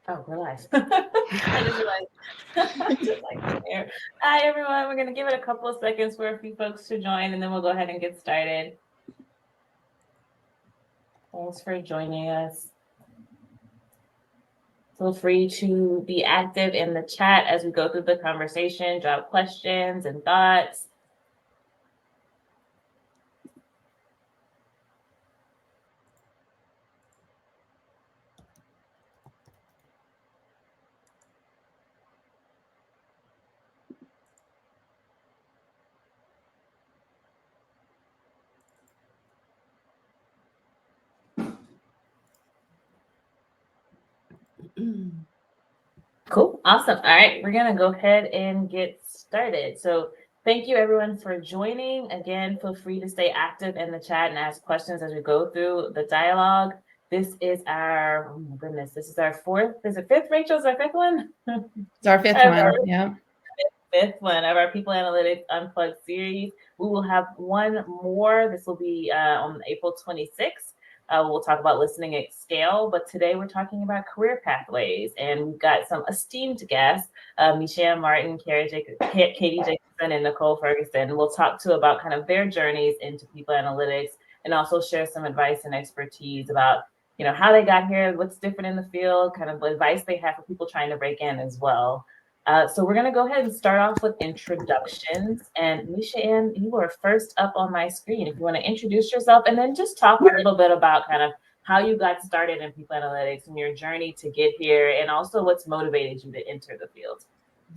Oh, we're live. I just realized, just like there. Hi, everyone. We're going to give it a couple of seconds for a few folks to join, and then we'll go ahead and get started. Thanks for joining us. Feel free to be active in the chat as we go through the conversation, drop questions and thoughts. Cool. Awesome. All right. We're going to go ahead and get started. So thank you everyone for joining. Again, feel free to stay active in the chat and ask questions as we go through the dialogue. This is our, oh my goodness, this is our fourth, is it fifth, Rachel? Is our fifth one? It's our fifth one, yeah. Fifth one of our People Analytics Unplugged series. We will have one more. This will be on April 26th. We'll talk about listening at scale, but today we're talking about career pathways, and we've got some esteemed guests, Michelle Martin, Katie Jacobson, and Nicole Ferguson. We'll talk to about kind of their journeys into people analytics, and also share some advice and expertise about how they got here, what's different in the field, kind of advice they have for people trying to break in as well. So we're going to go ahead and start off with introductions. And Misha Ann, you are first up on my screen. If you want to introduce yourself and then just talk a little bit about kind of how you got started in people analytics and your journey to get here, and also what's motivated you to enter the field.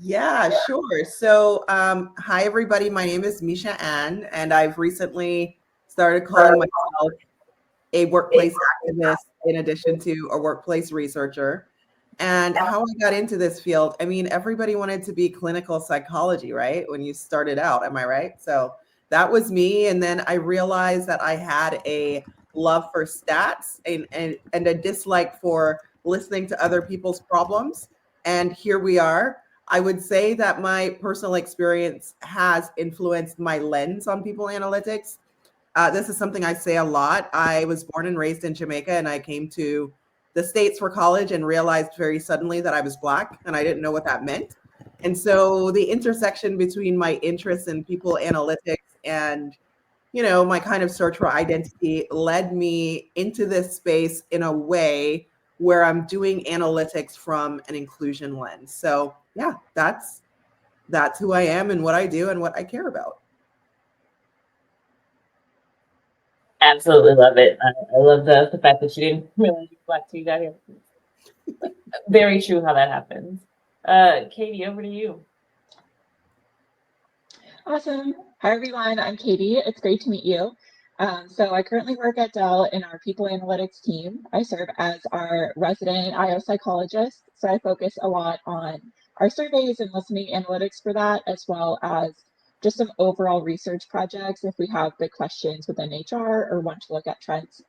Yeah, sure. So, hi everybody. My name is Misha Ann, and I've recently started calling myself a workplace activist in addition to a workplace researcher. And how I got into this field, I mean, everybody wanted to be clinical psychology, right? When you started out, am I right? So that was me. And then I realized that I had a love for stats and a dislike for listening to other people's problems. And here we are. I would say that my personal experience has influenced my lens on people analytics. This is something I say a lot. I was born and raised in Jamaica, and I came to the States for college and realized very suddenly that I was Black, and I didn't know what that meant. And so the intersection between my interests in people analytics and my kind of search for identity led me into this space in a way where I'm doing analytics from an inclusion lens. So yeah, that's who I am and what I do and what I care about. Absolutely love it. I love the fact that you didn't realize you were Black till you got here. Very true how that happens. Katie, over to you. Awesome. Hi, everyone. I'm Katie. It's great to meet you. So I currently work at Dell in our people analytics team. I serve as our resident IO psychologist. So I focus a lot on our surveys and listening analytics for that, as well as just some overall research projects if we have big questions within HR or want to look at trends.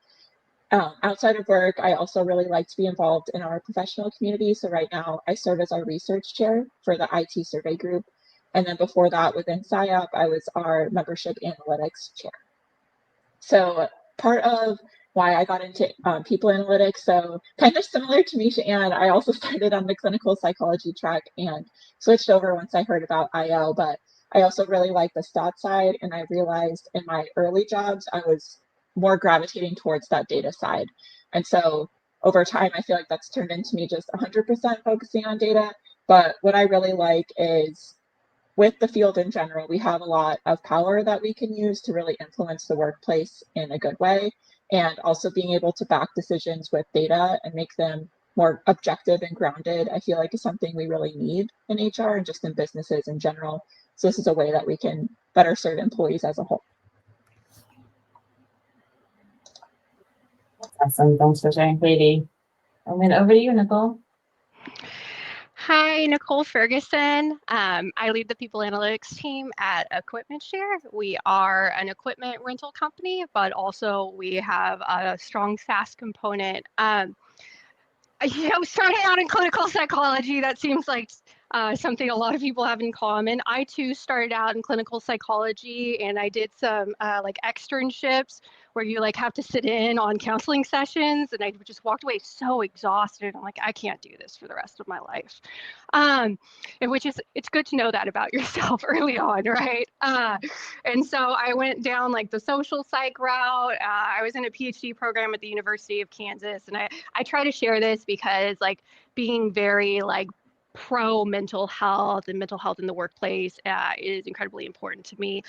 Outside of work, I also really like to be involved in our professional community. So right now I serve as our research chair for the IT survey group. And then before that, within SIOP, I was our membership analytics chair. So part of why I got into people analytics, so kind of similar to Misha Ann, I also started on the clinical psychology track and switched over once I heard about IO, but I also really like the stat side. And I realized in my early jobs, I was more gravitating towards that data side. And so over time, I feel like that's turned into me just 100% focusing on data. But what I really like is with the field in general, we have a lot of power that we can use to really influence the workplace in a good way. And also being able to back decisions with data and make them more objective and grounded, I feel like is something we really need in HR and just in businesses in general. So this is a way that we can better serve employees as a whole. Awesome. Thanks for sharing, Katie. And then over to you, Nicole. Hi, Nicole Ferguson. I lead the people analytics team at Equipment Share. We are an equipment rental company, but also we have a strong SaaS component. Starting out in clinical psychology, that seems like something a lot of people have in common. I too started out in clinical psychology, and I did some like externships where you like have to sit in on counseling sessions, and I just walked away so exhausted. I'm like, I can't do this for the rest of my life. And which is, it's good to know that about yourself early on, right? And so I went down like the social psych route. I was in a PhD program at the University of Kansas, and I try to share this because like being very like pro mental health and mental health in the workplace is incredibly important to me.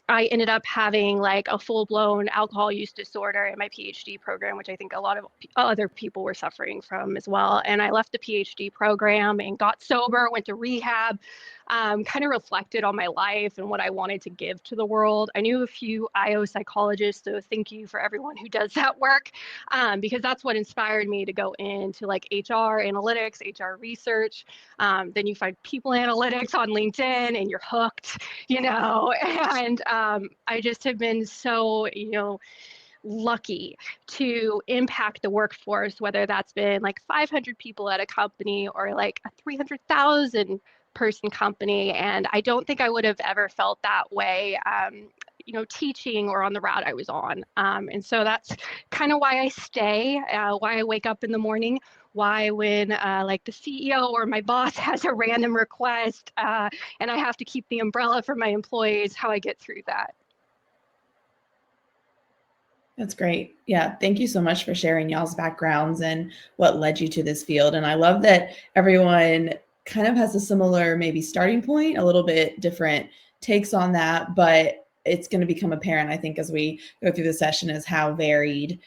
I ended up having like a full-blown alcohol use disorder in my PhD program, which I think a lot of other people were suffering from as well. And I left the PhD program and got sober, went to rehab, kind of reflected on my life and what I wanted to give to the world. I knew a few IO psychologists, so thank you for everyone who does that work, because that's what inspired me to go into like HR analytics, HR research. Then you find people analytics on LinkedIn and you're hooked, you know, and I just have been so, you know, lucky to impact the workforce, whether that's been like 500 people at a company or like a 300,000 person company. And I don't think I would have ever felt that way, you know, teaching or on the route I was on. And so that's kind of why I stay, why I wake up in the morning, why when like the CEO or my boss has a random request and I have to keep the umbrella for my employees, how I get through that. That's great. Yeah. Thank you so much for sharing y'all's backgrounds and what led you to this field. And I love that everyone kind of has a similar maybe starting point, a little bit different takes on that, but it's going to become apparent, I think, as we go through the session, is how varied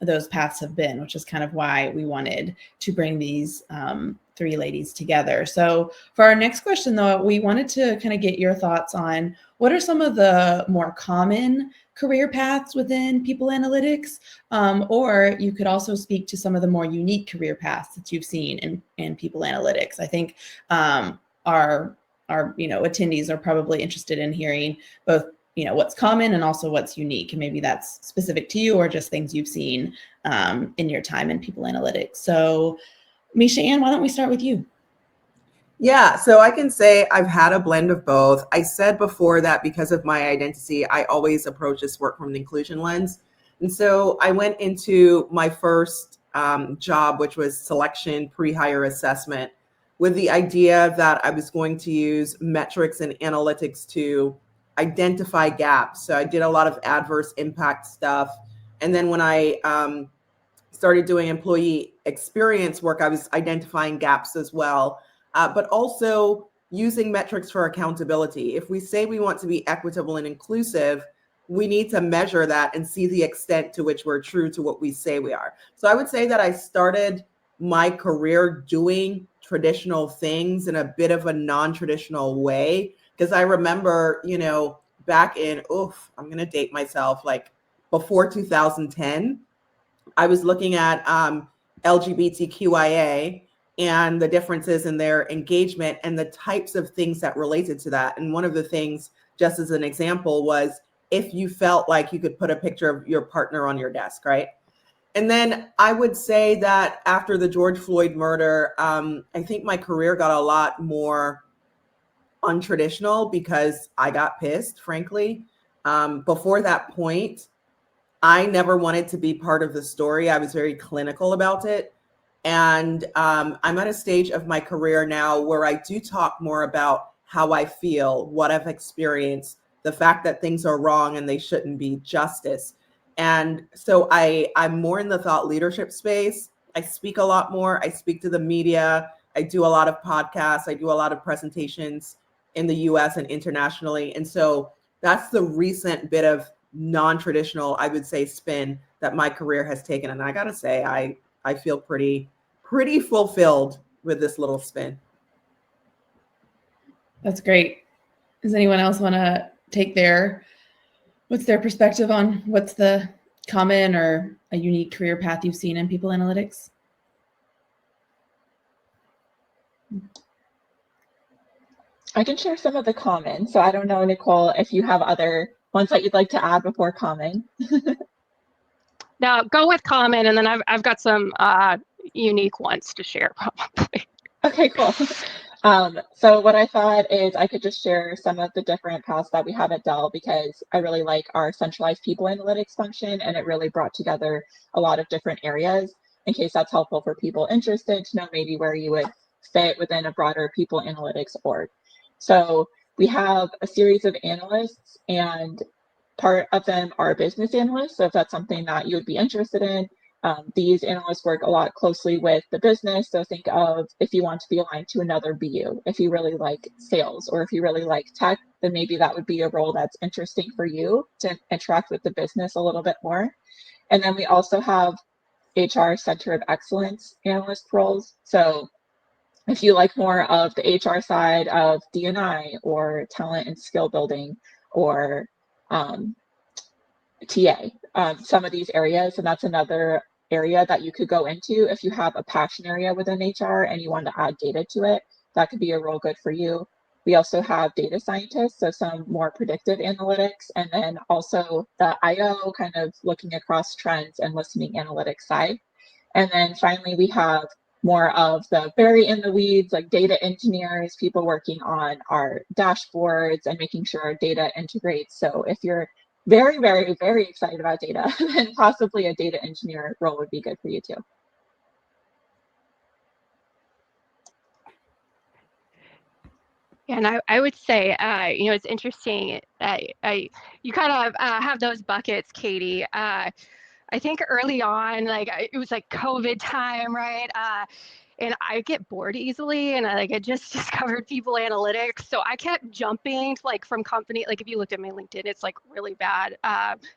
those paths have been, which is kind of why we wanted to bring these three ladies together. So for our next question, though, we wanted to kind of get your thoughts on what are some of the more common career paths within people analytics, or you could also speak to some of the more unique career paths that you've seen in people analytics. I think our attendees are probably interested in hearing both, what's common and also what's unique, and maybe that's specific to you or just things you've seen in your time in people analytics. So Misha Ann, why don't we start with you? Yeah, so I can say I've had a blend of both. I said before that because of my identity, I always approach this work from an inclusion lens. And so I went into my first job, which was selection pre-hire assessment, with the idea that I was going to use metrics and analytics to identify gaps. So I did a lot of adverse impact stuff. And then when I started doing employee experience work, I was identifying gaps as well. But also using metrics for accountability. If we say we want to be equitable and inclusive, we need to measure that and see the extent to which we're true to what we say we are. So I would say that I started my career doing traditional things in a bit of a non-traditional way, because I remember, back in, I'm going to date myself, like before 2010, I was looking at LGBTQIA and the differences in their engagement and the types of things that related to that. And one of the things, just as an example, was if you felt like you could put a picture of your partner on your desk, right? And then I would say that after the George Floyd murder, I think my career got a lot more untraditional because I got pissed, frankly. Before that point, I never wanted to be part of the story. I was very clinical about it. And I'm at a stage of my career now where I do talk more about how I feel, what I've experienced, the fact that things are wrong and they shouldn't be, justice. And so I'm more in the thought leadership space. I speak a lot more. I speak to the media. I do a lot of podcasts. I do a lot of presentations in the US and internationally. And so that's the recent bit of non-traditional, I would say, spin that my career has taken. And I gotta say, I feel pretty fulfilled with this little spin. That's great. Does anyone else want to take what's their perspective on what's the common or a unique career path you've seen in people analytics? I can share some of the common. So I don't know, Nicole, if you have other ones that you'd like to add before common. Now go with common, and then I've got some unique ones to share probably. Okay, cool. So what I thought is I could just share some of the different paths that we have at Dell, because I really like our centralized people analytics function, and it really brought together a lot of different areas, in case that's helpful for people interested to know maybe where you would fit within a broader people analytics org. So we have a series of analysts, and part of them are business analysts. So if that's something that you would be interested in, these analysts work a lot closely with the business. So think of if you want to be aligned to another BU, if you really like sales, or if you really like tech, then maybe that would be a role that's interesting for you to interact with the business a little bit more. And then we also have HR Center of Excellence analyst roles. So if you like more of the HR side of D&I or talent and skill building, or TA, some of these areas, and that's another area that you could go into if you have a passion area within HR and you want to add data to it. That could be a role good for you. We also have data scientists, so some more predictive analytics, and then also the IO, kind of looking across trends and listening analytics side. And then finally, we have more of the very in the weeds, like data engineers, people working on our dashboards and making sure our data integrates. So if you're very, very, very excited about data, then possibly a data engineer role would be good for you too. Yeah, and I would say, it's interesting that you kind of have those buckets, Katie. I think early on, it was like COVID time, right? And I get bored easily, and I just discovered people analytics, so I kept jumping from company. Like if you looked at my LinkedIn, it's like really bad,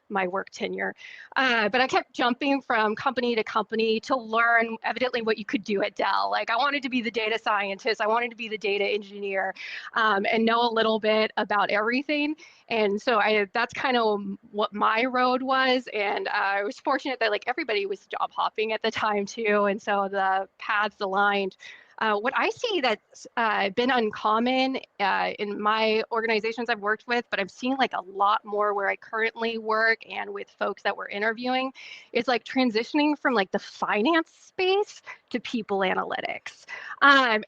my work tenure. But I kept jumping from company to company to learn evidently what you could do at Dell. Like I wanted to be the data scientist, I wanted to be the data engineer, and know a little bit about everything. And so that's kind of what my road was. And I was fortunate that everybody was job hopping at the time too. And so the paths aligned. What I see that's been uncommon in my organizations I've worked with, but I've seen a lot more where I currently work and with folks that we're interviewing, is transitioning from the finance space to people analytics. And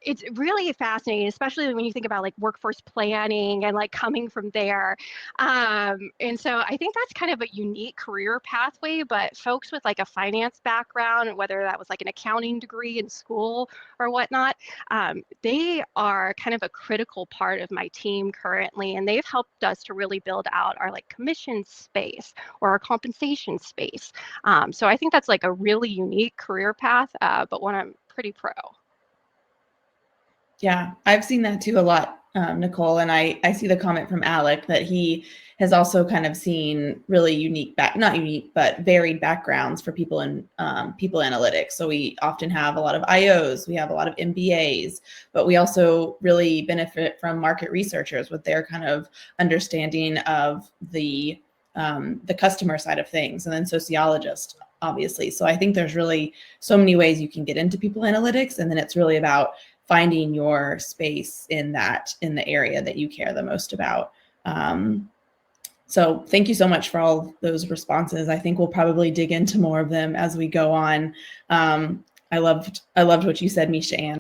it's really fascinating, especially when you think about workforce planning and coming from there. And so I think that's kind of a unique career pathway, but folks with a finance background, whether that was an accounting degree in school or whatnot, they are kind of a critical part of my team currently, and they've helped us to really build out our commission space or our compensation space. So I think that's a really unique career path, but one I'm pretty pro. Yeah, I've seen that too a lot, Nicole. And I see the comment from Alec that he has also kind of seen really unique, not unique, but varied backgrounds for people in people analytics. So we often have a lot of IOs, we have a lot of MBAs, but we also really benefit from market researchers with their kind of understanding of the customer side of things, and then sociologists, obviously. So I think there's really so many ways you can get into people analytics, and then it's really about finding your space in the area that you care the most about. So thank you so much for all those responses. I think we'll probably dig into more of them as we go on. I loved what you said, Misha Ann.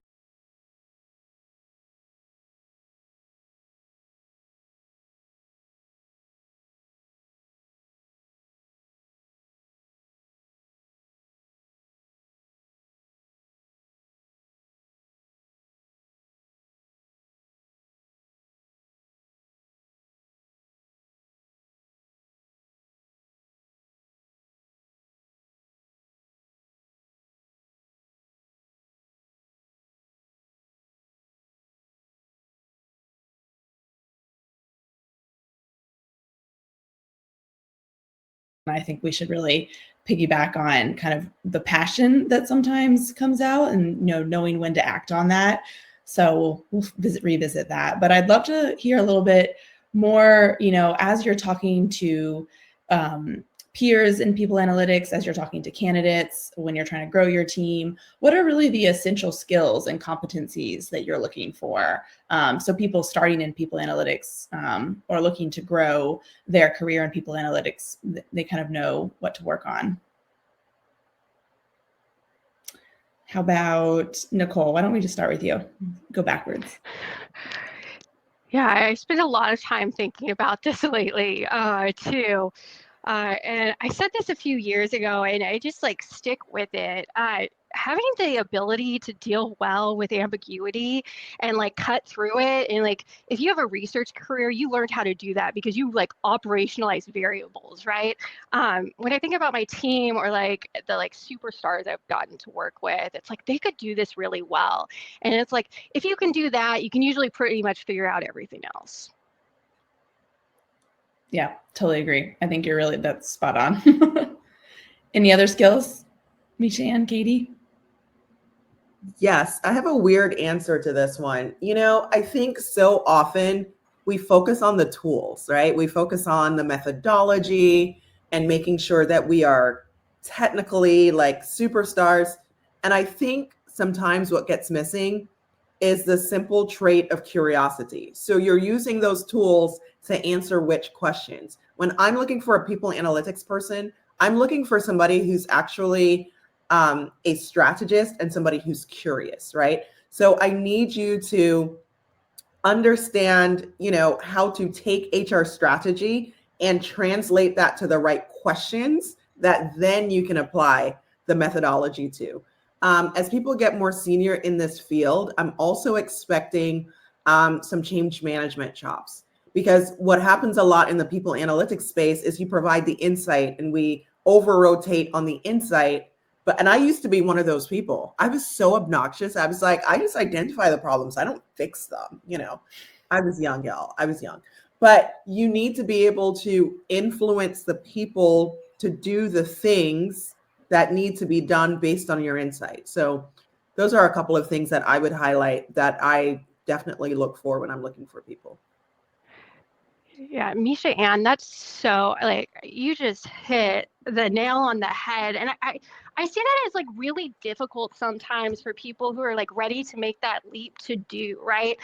I think we should really piggyback on kind of the passion that sometimes comes out, and knowing when to act on that. So we'll revisit that. But I'd love to hear a little bit more, as you're talking to peers in people analytics, as you're talking to candidates, when you're trying to grow your team, what are really the essential skills and competencies that you're looking for? So people starting in people analytics or looking to grow their career in people analytics, they kind of know what to work on. How about Nicole? Why don't we just start with you? go backwards. Yeah, I spent a lot of time thinking about this lately, too. And I said this a few years ago, and I just like stick with it. Having the ability to deal well with ambiguity and like cut through it. And like, if you have a research career, you learned how to do that because you like operationalize variables, right? When I think about my team or like the like superstars I've gotten to work with, it's like they could do this really well. And it's like, if you can do that, you can usually pretty much figure out everything else. Yeah, totally agree. I think that's spot on. Any other skills, Misha and Katie? Yes, I have a weird answer to this one. I think so often we focus on the tools, right? We focus on the methodology and making sure that we are technically like superstars. And I think sometimes what gets missing is the simple trait of curiosity. So you're using those tools to answer which questions. When I'm looking for a people analytics person, I'm looking for somebody who's actually a strategist and somebody who's curious, right? So I need you to understand, how to take HR strategy and translate that to the right questions that then you can apply the methodology to. As people get more senior in this field, I'm also expecting some change management chops, because what happens a lot in the people analytics space is you provide the insight and we over rotate on the insight. And I used to be one of those people. I was so obnoxious. I was like, I just identify the problems. I don't fix them. I was young, y'all. I was young. But you need to be able to influence the people to do the things that need to be done based on your insight. So those are a couple of things that I would highlight that I definitely look for when I'm looking for people. Yeah, Misha Ann, that's so like you just hit the nail on the head. And I see that as like really difficult sometimes for people who are like ready to make that leap to do, right?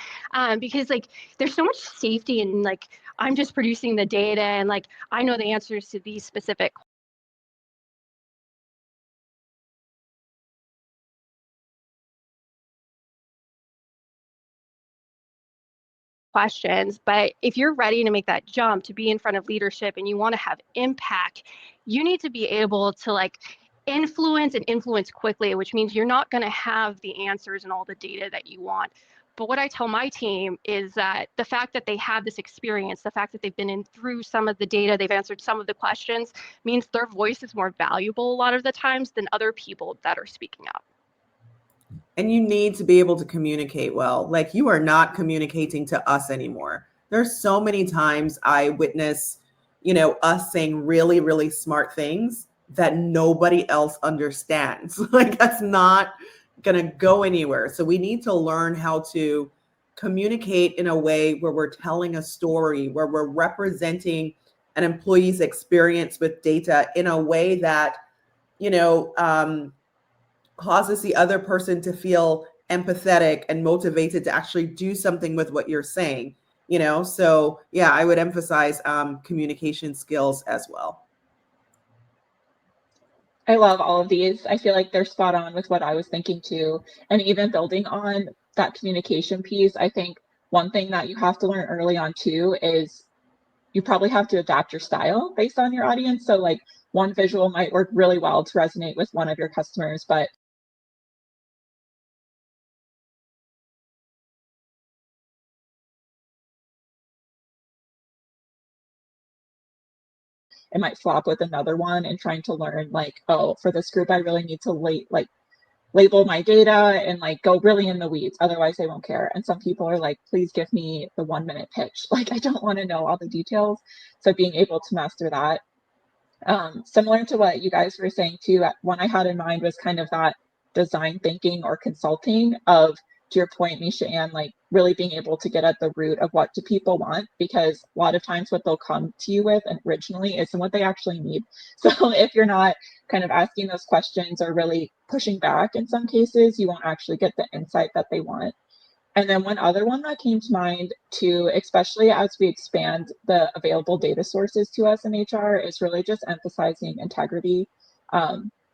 Because like there's so much safety in like I'm just producing the data and like I know the answers to these specific questions. But if you're ready to make that jump to be in front of leadership and you want to have impact, you need to be able to like influence quickly, which means you're not going to have the answers and all the data that you want. But what I tell my team is that the fact that they have this experience, the fact that they've been in through some of the data, they've answered some of the questions, means their voice is more valuable a lot of the times than other people that are speaking up. And you need to be able to communicate well. Like, you are not communicating to us anymore. There's so many times I witness, us saying really, really smart things that nobody else understands. Like, that's not going to go anywhere. So we need to learn how to communicate in a way where we're telling a story, where we're representing an employee's experience with data in a way that, causes the other person to feel empathetic and motivated to actually do something with what you're saying. So yeah, I would emphasize communication skills as well. I love all of these. I feel like they're spot on with what I was thinking too. And even building on that communication piece, I think one thing that you have to learn early on too is you probably have to adapt your style based on your audience. So like one visual might work really well to resonate with one of your customers, but it might flop with another one, and trying to learn like, oh, for this group, I really need to label my data and like go really in the weeds. Otherwise they won't care. And some people are like, please give me the 1 minute pitch. Like, I don't want to know all the details. So being able to master that. Similar to what you guys were saying too, one I had in mind was kind of that design thinking or consulting of, to your point, Misha, and like really being able to get at the root of what do people want, because a lot of times what they'll come to you with originally isn't what they actually need. So if you're not kind of asking those questions or really pushing back in some cases, you won't actually get the insight that they want. And then one other one that came to mind too, especially as we expand the available data sources to us in HR, is really just emphasizing integrity.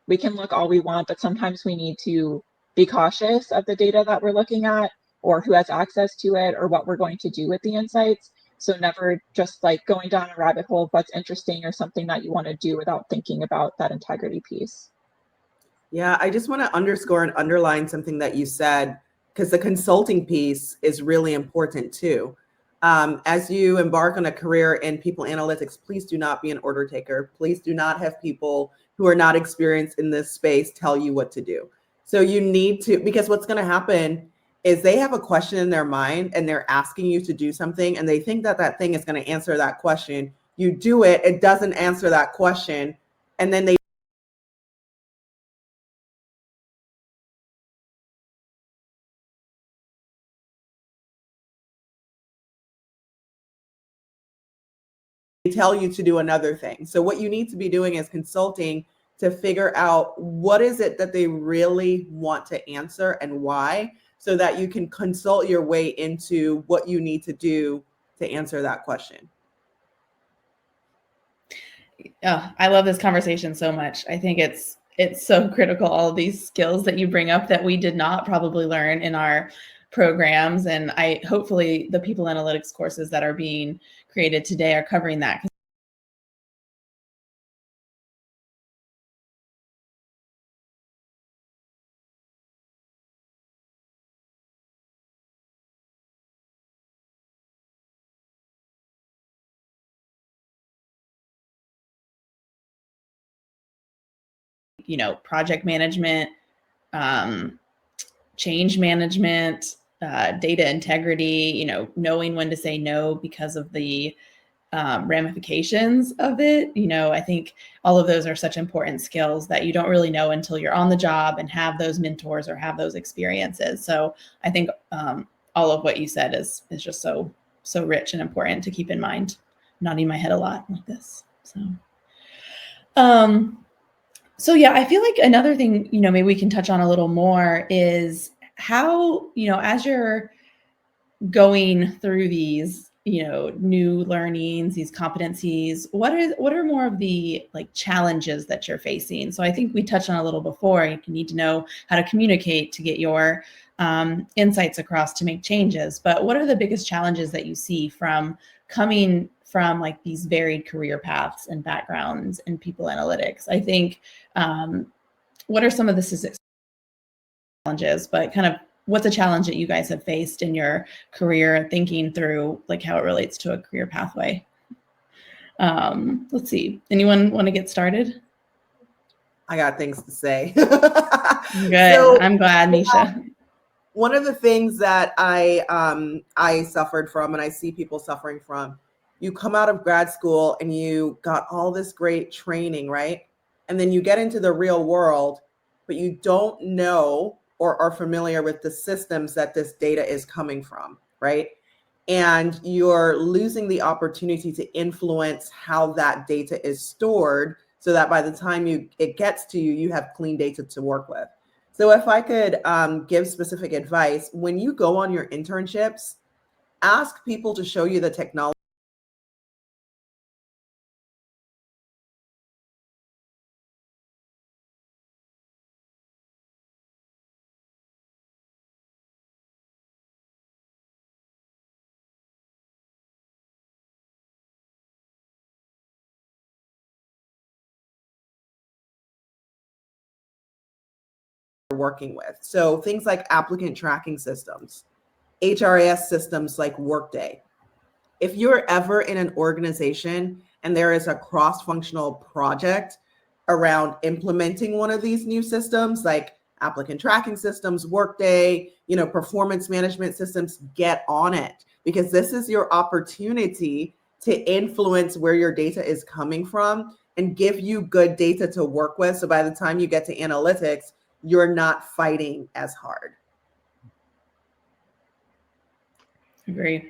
We can look all we want, but sometimes we need to be cautious of the data that we're looking at or who has access to it or what we're going to do with the insights. So never just like going down a rabbit hole of what's interesting or something that you want to do without thinking about that integrity piece. Yeah, I just want to underscore and underline something that you said, because the consulting piece is really important too. As you embark on a career in people analytics, please do not be an order taker. Please do not have people who are not experienced in this space tell you what to do. So you need to, because what's going to happen is they have a question in their mind and they're asking you to do something and they think that that thing is going to answer that question. You do it, it doesn't answer that question. And then they tell you to do another thing. So what you need to be doing is consulting to figure out what is it that they really want to answer and why, so that you can consult your way into what you need to do to answer that question. Oh, I love this conversation so much. I think it's so critical, all of these skills that you bring up that we did not probably learn in our programs. And I hopefully the people analytics courses that are being created today are covering that. You know, project management, change management, data integrity, you know, knowing when to say no because of the ramifications of it. You know, I think all of those are such important skills that you don't really know until you're on the job and have those mentors or have those experiences. So I think all of what you said is just so rich and important to keep in mind. I'm nodding my head a lot like this. So yeah, I feel like another thing, you know, maybe we can touch on a little more is how, you know, as you're going through these, you know, new learnings, these competencies, what are more of the like challenges that you're facing? So I think we touched on a little before, you need to know how to communicate to get your insights across to make changes. But what are the biggest challenges that you see from coming from like these varied career paths and backgrounds in people analytics? I think, what are some of the challenges, but kind of what's a challenge that you guys have faced in your career, thinking through like how it relates to a career pathway? Let's see. Anyone want to get started? I got things to say. Good. So, I'm glad, Nisha. one of the things that I suffered from, and I see people suffering from, you come out of grad school and you got all this great training, right? And then you get into the real world, but you don't know or are familiar with the systems that this data is coming from, right? And you're losing the opportunity to influence how that data is stored, so that by the time it gets to you, you have clean data to work with. So if I could give specific advice, when you go on your internships, ask people to show you the technology you're working with. So things like applicant tracking systems, HRIS systems like Workday. If you're ever in an organization and there is a cross-functional project around implementing one of these new systems, like applicant tracking systems, Workday, you know, performance management systems, get on it, because this is your opportunity to influence where your data is coming from and give you good data to work with. So by the time you get to analytics, you're not fighting as hard. Agree.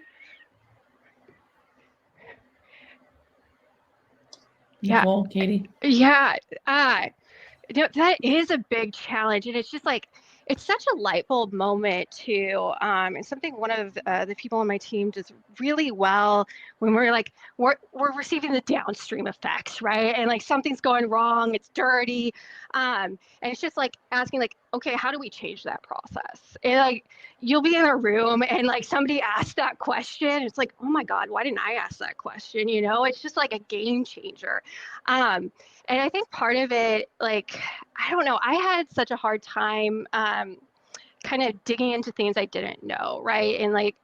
Yeah. Nicole, Katie. Yeah. That is a big challenge, and it's just like it's such a light bulb moment too. And something one of the people on my team does really well when we're like we're receiving the downstream effects, right? And like something's going wrong, it's dirty, and it's just like asking like, okay, how do we change that process? And like, you'll be in a room and like somebody asks that question. It's like, oh my God, why didn't I ask that question? You know, it's just like a game changer. And I think part of it, like, I don't know, I had such a hard time kind of digging into things I didn't know, right? And like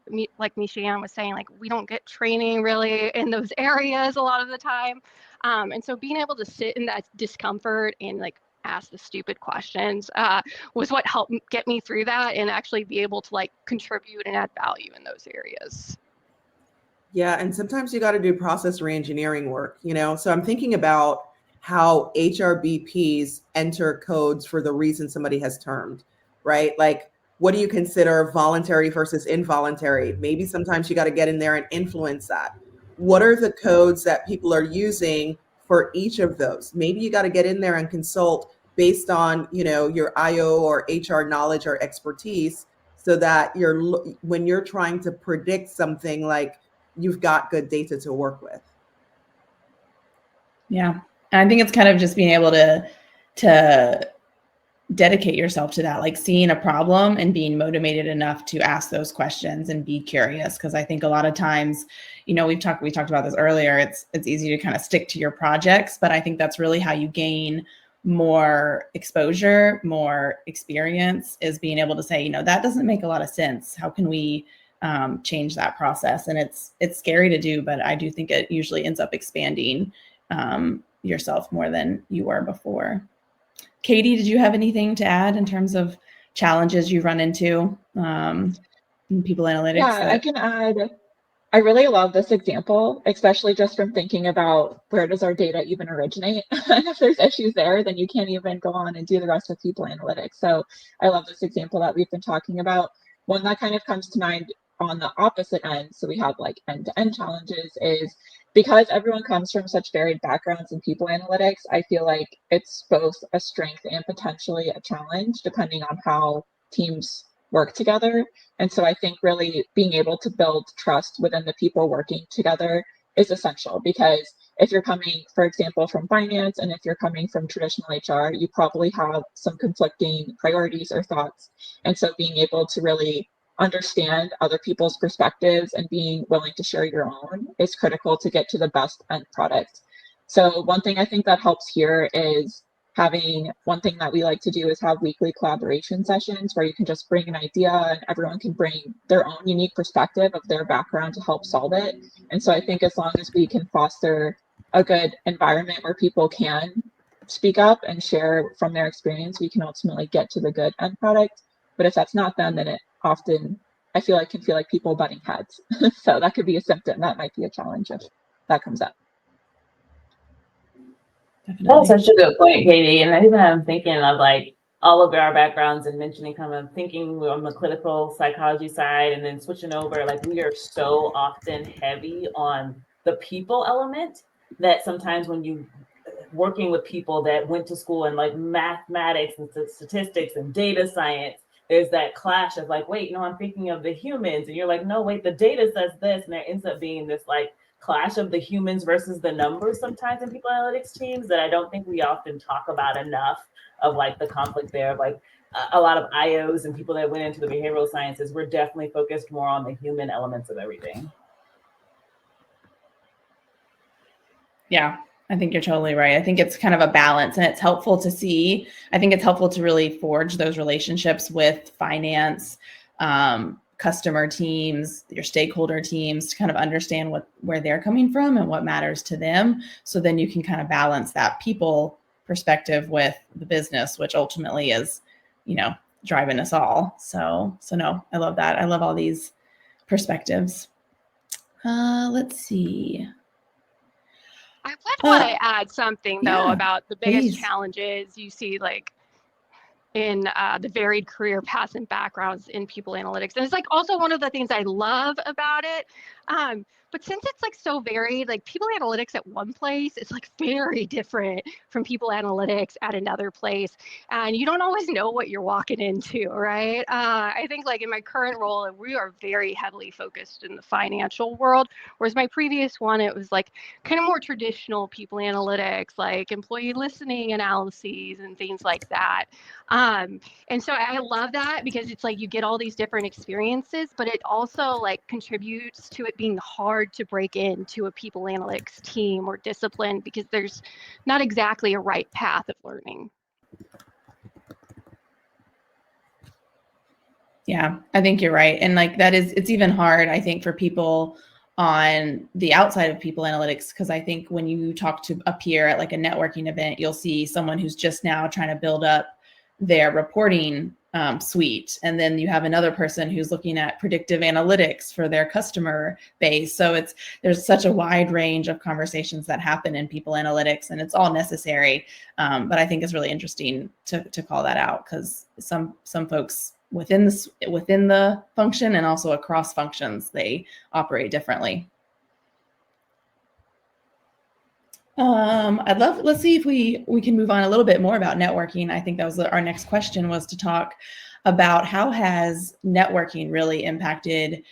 Michelle was saying, like, we don't get training really in those areas a lot of the time. And so being able to sit in that discomfort and like ask the stupid questions was what helped get me through that and actually be able to like contribute and add value in those areas. Yeah, and sometimes you got to do process reengineering work, you know? So I'm thinking about how HRBPs enter codes for the reason somebody has termed, right? Like, what do you consider voluntary versus involuntary? Maybe sometimes you got to get in there and influence that. What are the codes that people are using for each of those? Maybe you got to get in there and consult based on, you know, your IO or HR knowledge or expertise, so that when you're trying to predict something, like, you've got good data to work with. Yeah. And I think it's kind of just being able to dedicate yourself to that, like seeing a problem and being motivated enough to ask those questions and be curious. Cause I think a lot of times, you know, we talked about this earlier. It's easy to kind of stick to your projects, but I think that's really how you gain more exposure, more experience, is being able to say, you know, that doesn't make a lot of sense. How can we change that process? And it's scary to do, but I do think it usually ends up expanding yourself more than you were before. Katie, did you have anything to add in terms of challenges you run into in people analytics? Yeah, I can add. I really love this example, especially just from thinking about where does our data even originate? And if there's issues there, then you can't even go on and do the rest of people analytics. So I love this example that we've been talking about. One that kind of comes to mind on the opposite end, so we have like end-to-end challenges, is because everyone comes from such varied backgrounds in people analytics, I feel like it's both a strength and potentially a challenge depending on how teams work together. And so I think really being able to build trust within the people working together is essential, because if you're coming, for example, from finance, and if you're coming from traditional HR, you probably have some conflicting priorities or thoughts. And so being able to really understand other people's perspectives and being willing to share your own is critical to get to the best end product. So one thing I think that helps here is having, one thing that we like to do is have weekly collaboration sessions where you can just bring an idea and everyone can bring their own unique perspective of their background to help solve it. And so I think as long as we can foster a good environment where people can speak up and share from their experience, we can ultimately get to the good end product. But if that's not done, then it often, I feel like, can feel like people butting heads. So that could be a symptom. That might be a challenge if that comes up. That's such a good point, Katie. And even I'm thinking of like all of our backgrounds and mentioning kind of thinking on the clinical psychology side and then switching over, like we are so often heavy on the people element that sometimes when you working with people that went to school in like mathematics and statistics and data science, there's that clash of like, wait, no, I'm thinking of the humans. And you're like, no, wait, the data says this. And there ends up being this like clash of the humans versus the numbers sometimes in people analytics teams that I don't think we often talk about enough, of like the conflict there of like a lot of IOs and people that went into the behavioral sciences. We're definitely focused more on the human elements of everything. Yeah, I think you're totally right. I think it's kind of a balance, and it's helpful to see. I think it's helpful to really forge those relationships with finance, customer teams, your stakeholder teams, to kind of understand where they're coming from and what matters to them. So then you can kind of balance that people perspective with the business, which ultimately is, you know, driving us all. So no, I love that. I love all these perspectives. Let's see. I would want to add something though about the biggest please. challenges you see like in the varied career paths and backgrounds in people analytics. And it's like also one of the things I love about it. But since it's like so varied, like people analytics at one place, it's like very different from people analytics at another place. And you don't always know what you're walking into, right? I think like in my current role, we are very heavily focused in the financial world, whereas my previous one, it was like kind of more traditional people analytics, like employee listening analyses and things like that. And so I love that because it's like you get all these different experiences, but it also like contributes to it being hard to break into a people analytics team or discipline because there's not exactly a right path of learning. Yeah, I think you're right. And like that is, it's even hard, I think, for people on the outside of people analytics, because I think when you talk to a peer at like a networking event, you'll see someone who's just now trying to build up their reporting suite. And then you have another person who's looking at predictive analytics for their customer base. So there's such a wide range of conversations that happen in people analytics, and it's all necessary. But I think it's really interesting to call that out, because some folks within the function and also across functions, they operate differently. Let's see if we can move on a little bit more about networking. I think that was our next question, was to talk about how has networking really impacted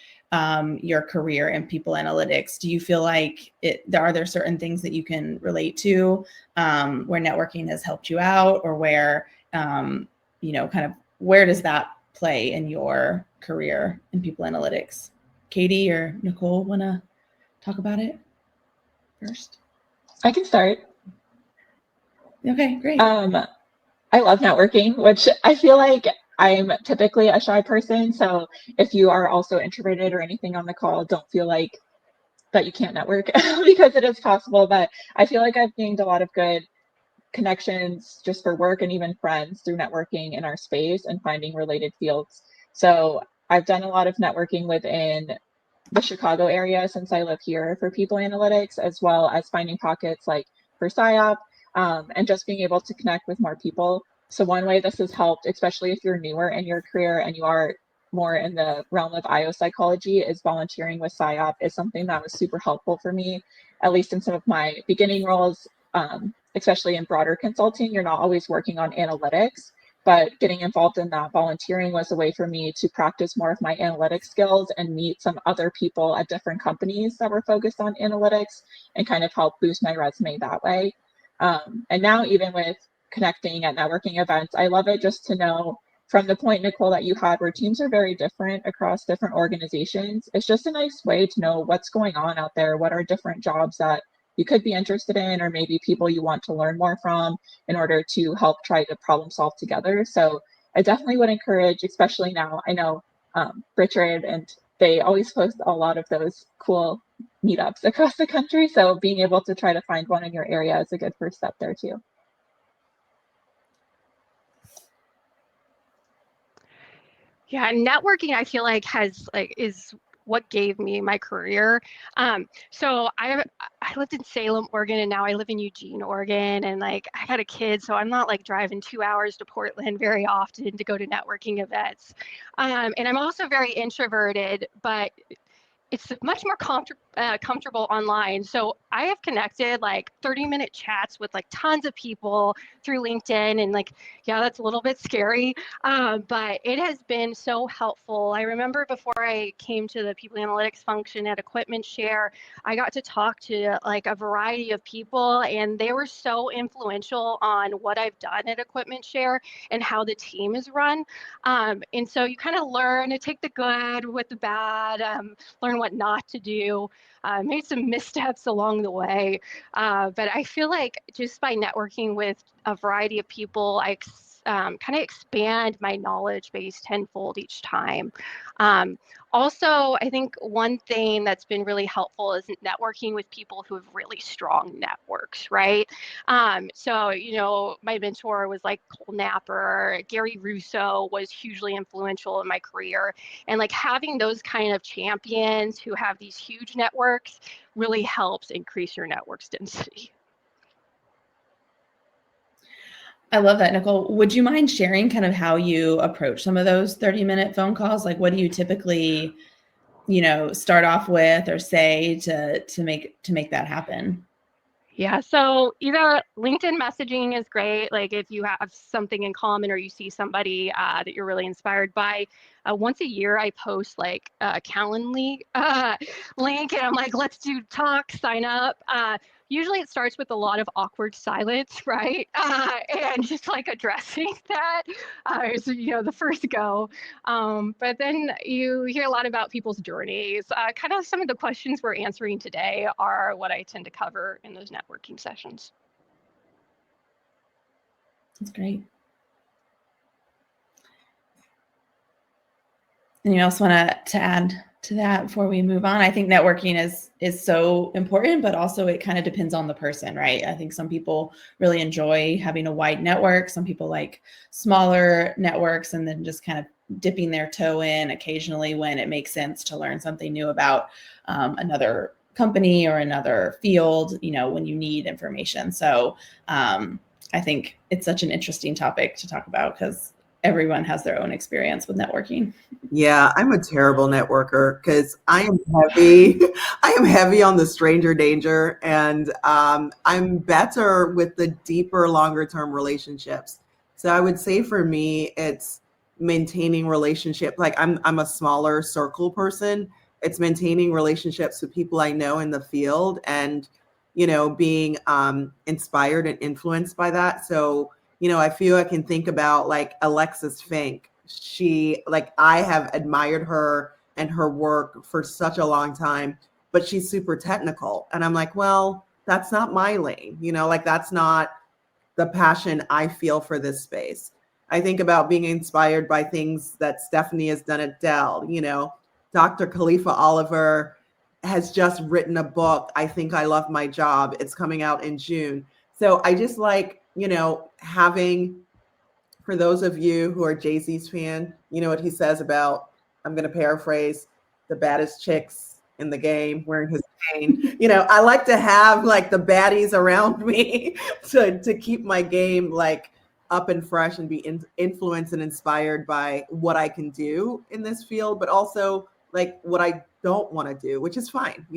your career in people analytics. Do you feel like are there certain things that you can relate to where networking has helped you out, or where, kind of where does that play in your career in people analytics? Katie or Nicole want to talk about it first? I can start. Okay, great. I love networking, which I feel like I'm typically a shy person. So if you are also introverted or anything on the call, don't feel like that you can't network because it is possible. But I feel like I've gained a lot of good connections just for work and even friends through networking in our space and finding related fields. So I've done a lot of networking within the Chicago area since I live here for people analytics, as well as finding pockets like for PsyOp, and just being able to connect with more people. So one way this has helped, especially if you're newer in your career and you are more in the realm of IO psychology, is volunteering with PsyOp is something that was super helpful for me, at least in some of my beginning roles, especially in broader consulting. You're not always working on analytics, but getting involved in that volunteering was a way for me to practice more of my analytics skills and meet some other people at different companies that were focused on analytics and kind of help boost my resume that way. And now even with connecting at networking events, I love it just to know, from the point, Nicole, that you had where teams are very different across different organizations. It's just a nice way to know what's going on out there, what are different jobs that you could be interested in, or maybe people you want to learn more from in order to help try to problem solve together. So I definitely would encourage, especially now, I know Richard and they always post a lot of those cool meetups across the country. So being able to try to find one in your area is a good first step there too. Yeah, networking I feel like is what gave me my career. So I lived in Salem, Oregon, and now I live in Eugene, Oregon, and like I got a kid, so I'm not like driving 2 hours to Portland very often to go to networking events. And I'm also very introverted, but it's much more comfortable online. So I have connected like 30-minute chats with like tons of people through LinkedIn, and like, yeah, that's a little bit scary, but it has been so helpful. I remember before I came to the people analytics function at Equipment Share, I got to talk to like a variety of people, and they were so influential on what I've done at Equipment Share and how the team is run. And so you kind of learn to take the good with the bad, learn what not to do. Made some missteps along the way, but I feel like just by networking with a variety of people, I kind of expand my knowledge base tenfold each time. Also, I think one thing that's been really helpful is networking with people who have really strong networks, right? So, my mentor was like Cole Napper, Gary Russo was hugely influential in my career. And like having those kind of champions who have these huge networks really helps increase your network's density. I love that, Nicole. Would you mind sharing kind of how you approach some of those 30-minute phone calls? Like, what do you typically start off with or say to make that happen? Yeah, so either LinkedIn messaging is great, like if you have something in common or you see somebody that you're really inspired by. Once a year, I post like a Calendly link, and I'm like, let's do talk, sign up. Usually it starts with a lot of awkward silence, right? And just like addressing that is, the first go. But then you hear a lot about people's journeys. Kind of some of the questions we're answering today are what I tend to cover in those networking sessions. That's great. Anyone else want to add to that before we move on? I think networking is so important, but also it kind of depends on the person, right? I think some people really enjoy having a wide network. Some people like smaller networks and then just kind of dipping their toe in occasionally when it makes sense to learn something new about another company or another field, when you need information. So I think it's such an interesting topic to talk about because everyone has their own experience with networking. Yeah, I'm a terrible networker because I am heavy. I am heavy on the stranger danger, and I'm better with the deeper, longer term relationships. So I would say for me, it's maintaining relationship. Like I'm a smaller circle person. It's maintaining relationships with people I know in the field, and being inspired and influenced by that. So I feel I can think about like Alexis Fink. I have admired her and her work for such a long time, but she's super technical. And I'm like, well, that's not my lane, like that's not the passion I feel for this space. I think about being inspired by things that Stephanie has done at Dell. Dr. Khalifa Oliver has just written a book, I Think I Love My Job. It's coming out in June. So I just like, having, for those of you who are Jay-Z's fan, you know what he says about, I'm going to paraphrase, the baddest chicks in the game wearing his chain. I like to have like the baddies around me to keep my game like up and fresh and be influenced and inspired by what I can do in this field, but also like what I don't want to do, which is fine.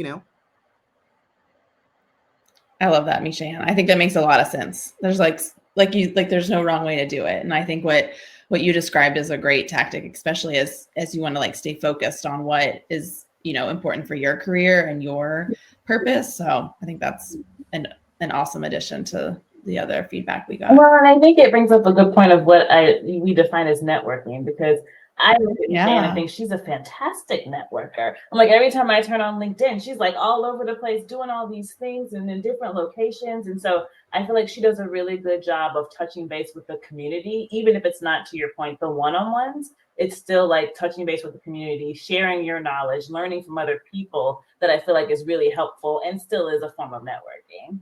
I love that, Misha. I think that makes a lot of sense. There's there's no wrong way to do it. And I think what you described is a great tactic, especially as you want to like stay focused on what is, important for your career and your purpose. So I think that's an awesome addition to the other feedback we got. Well, and I think it brings up a good point of what we define as networking, because I look at Michelle and I think she's a fantastic networker. I'm like, every time I turn on LinkedIn, she's like all over the place doing all these things and in different locations. And so I feel like she does a really good job of touching base with the community, even if it's not, to your point, the one-on-ones. It's still like touching base with the community, sharing your knowledge, learning from other people, that I feel like is really helpful and still is a form of networking.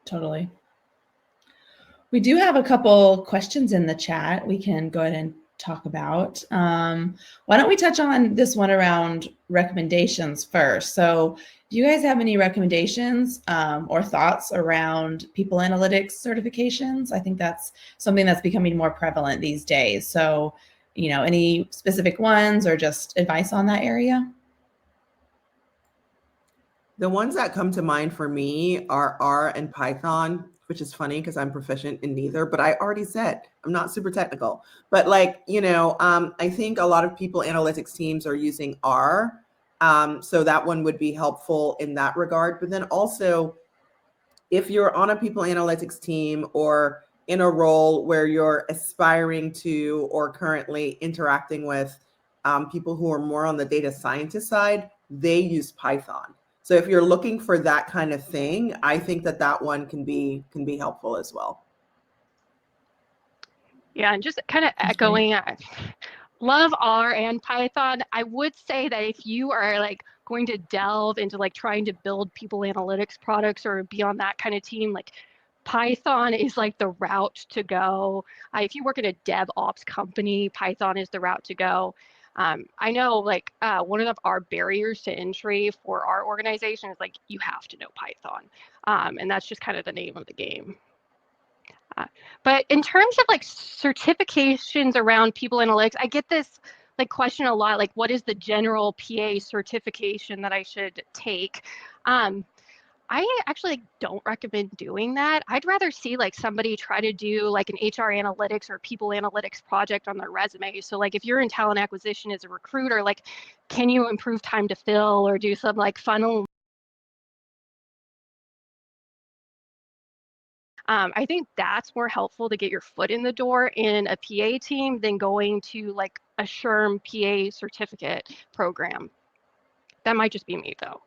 Totally. We do have a couple questions in the chat we can go ahead and talk about. Why don't we touch on this one around recommendations first? So do you guys have any recommendations or thoughts around people analytics certifications? I think that's something that's becoming more prevalent these days. So, any specific ones or just advice on that area? The ones that come to mind for me are R and Python, which is funny because I'm proficient in neither, but I already said I'm not super technical. But I think a lot of people analytics teams are using R. So that one would be helpful in that regard. But then also, if you're on a people analytics team or in a role where you're aspiring to or currently interacting with people who are more on the data scientist side, they use Python. So if you're looking for that kind of thing, I think that one can be helpful as well. Yeah, and just kind of echoing, love R and Python. I would say that if you are like going to delve into like trying to build people analytics products or be on that kind of team, like Python is like the route to go. If you work in a DevOps company, Python is the route to go. I know like one of our barriers to entry for our organization is like you have to know Python. And that's just kind of the name of the game. But in terms of like certifications around people analytics, I get this like question a lot, like what is the general PA certification that I should take? I actually don't recommend doing that. I'd rather see like somebody try to do like an HR analytics or people analytics project on their resume. So like if you're in talent acquisition as a recruiter, like can you improve time to fill or do some like funnel? I think that's more helpful to get your foot in the door in a PA team than going to like a SHRM PA certificate program. That might just be me though.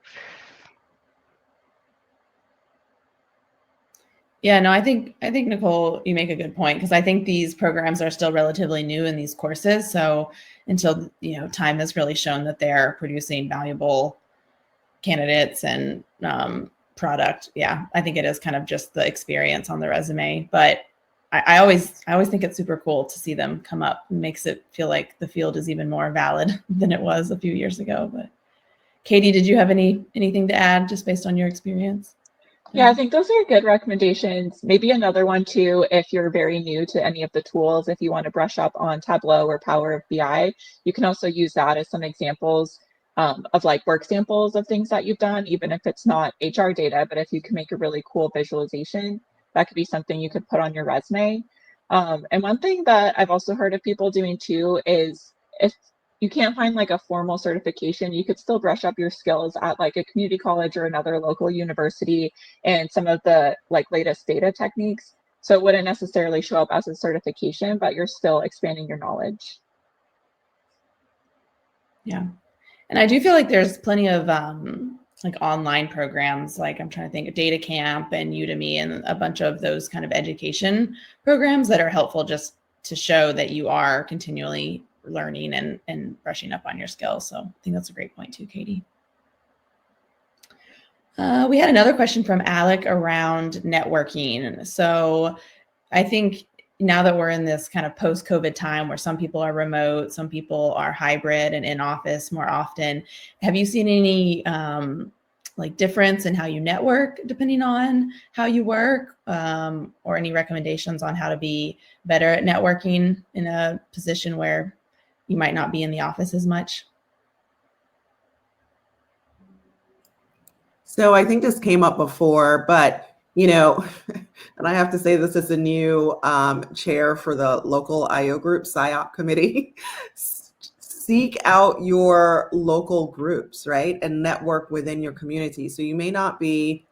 Yeah, no, I think Nicole, you make a good point, because I think these programs are still relatively new in these courses. So until time has really shown that they're producing valuable candidates and product, yeah, I think it is kind of just the experience on the resume. But I always think it's super cool to see them come up. It makes it feel like the field is even more valid than it was a few years ago. But Katie, did you have anything to add just based on your experience? Yeah, I think those are good recommendations. Maybe another one too, if you're very new to any of the tools, if you want to brush up on Tableau or Power BI, you can also use that as some examples of like work samples of things that you've done, even if it's not HR data, but if you can make a really cool visualization, that could be something you could put on your resume. And one thing that I've also heard of people doing too is if you can't find like a formal certification, you could still brush up your skills at like a community college or another local university and some of the like latest data techniques. So it wouldn't necessarily show up as a certification, but you're still expanding your knowledge. Yeah. And I do feel like there's plenty of like online programs, like I'm trying to think of Data Camp and Udemy and a bunch of those kind of education programs that are helpful just to show that you are continually learning and brushing up on your skills. So I think that's a great point too, Katie. We had another question from Alec around networking. So I think now that we're in this kind of post-COVID time where some people are remote, some people are hybrid and in office more often, have you seen any like difference in how you network depending on how you work, or any recommendations on how to be better at networking in a position where you might not be in the office as much? So I think this came up before, but and I have to say this is a new chair for the local IO group, PSYOP committee. Seek out your local groups, right? And network within your community. So you may not be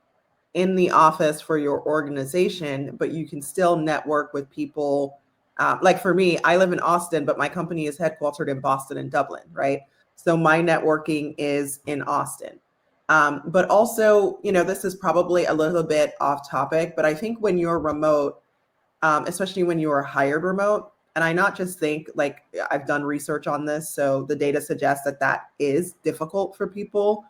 in the office for your organization, but you can still network with people. Like for me, I live in Austin, but my company is headquartered in Boston and Dublin, right? So my networking is in Austin. But also, this is probably a little bit off topic, but I think when you're remote, especially when you are hired remote, and I not just think, like, I've done research on this, so the data suggests that is difficult for people.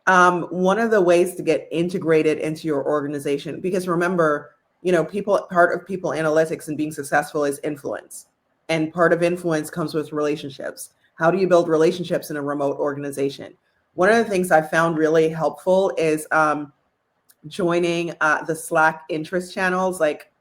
One of the ways to get integrated into your organization, because remember, part of people analytics and being successful is influence. And part of influence comes with relationships. How do you build relationships in a remote organization? One of the things I found really helpful is joining the Slack interest channels. Like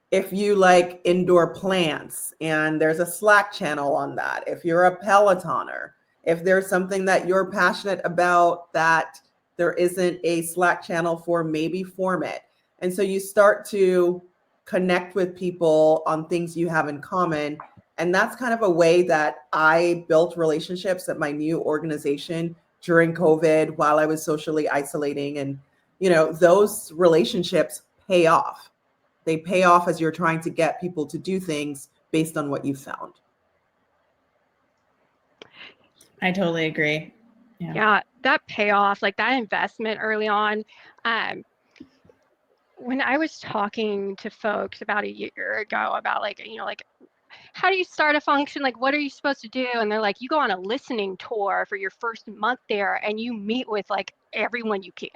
if you like indoor plants and there's a Slack channel on that, if you're a Pelotoner, if there's something that you're passionate about that there isn't a Slack channel for, maybe form it. And so you start to connect with people on things you have in common. And that's kind of a way that I built relationships at my new organization during COVID while I was socially isolating. And, those relationships pay off. They pay off as you're trying to get people to do things based on what you found. I totally agree. Yeah, that payoff, like that investment early on. When I was talking to folks about a year ago about like, how do you start a function? Like, what are you supposed to do? And they're like, you go on a listening tour for your first month there and you meet with like everyone you can.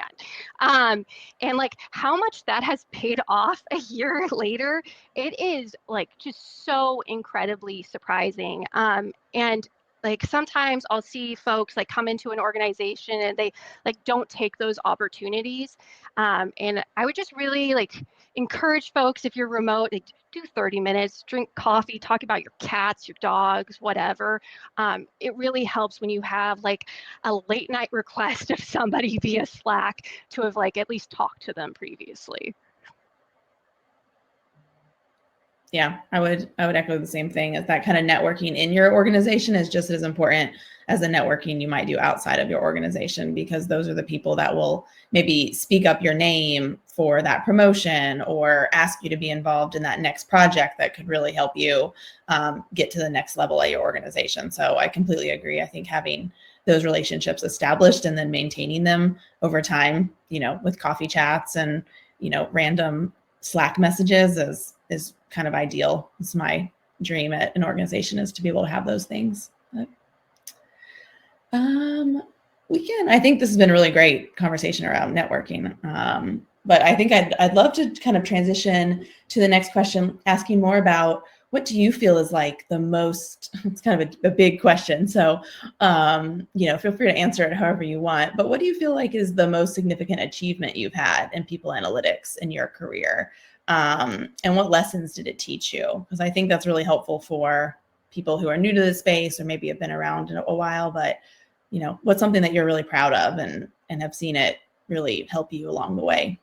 And like how much that has paid off a year later, it is like just so incredibly surprising. And like sometimes I'll see folks like come into an organization and they like don't take those opportunities. And I would just really like encourage folks, if you're remote, like, do 30 minutes, drink coffee, talk about your cats, your dogs, whatever. It really helps when you have like a late night request of somebody via Slack to have like at least talked to them previously. Yeah, I would echo the same thing, as that kind of networking in your organization is just as important as the networking you might do outside of your organization, because those are the people that will maybe speak up your name for that promotion or ask you to be involved in that next project that could really help you get to the next level at your organization. So I completely agree. I think having those relationships established and then maintaining them over time, with coffee chats and, random Slack messages is kind of ideal. It's my dream at an organization, is to be able to have those things. But, I think this has been a really great conversation around networking. But I think I'd love to kind of transition to the next question, asking more about what do you feel is like the most, it's kind of a big question. So, feel free to answer it however you want, but what do you feel like is the most significant achievement you've had in people analytics in your career? And what lessons did it teach you? Because I think that's really helpful for people who are new to the space or maybe have been around in a while, but what's something that you're really proud of and have seen it really help you along the way?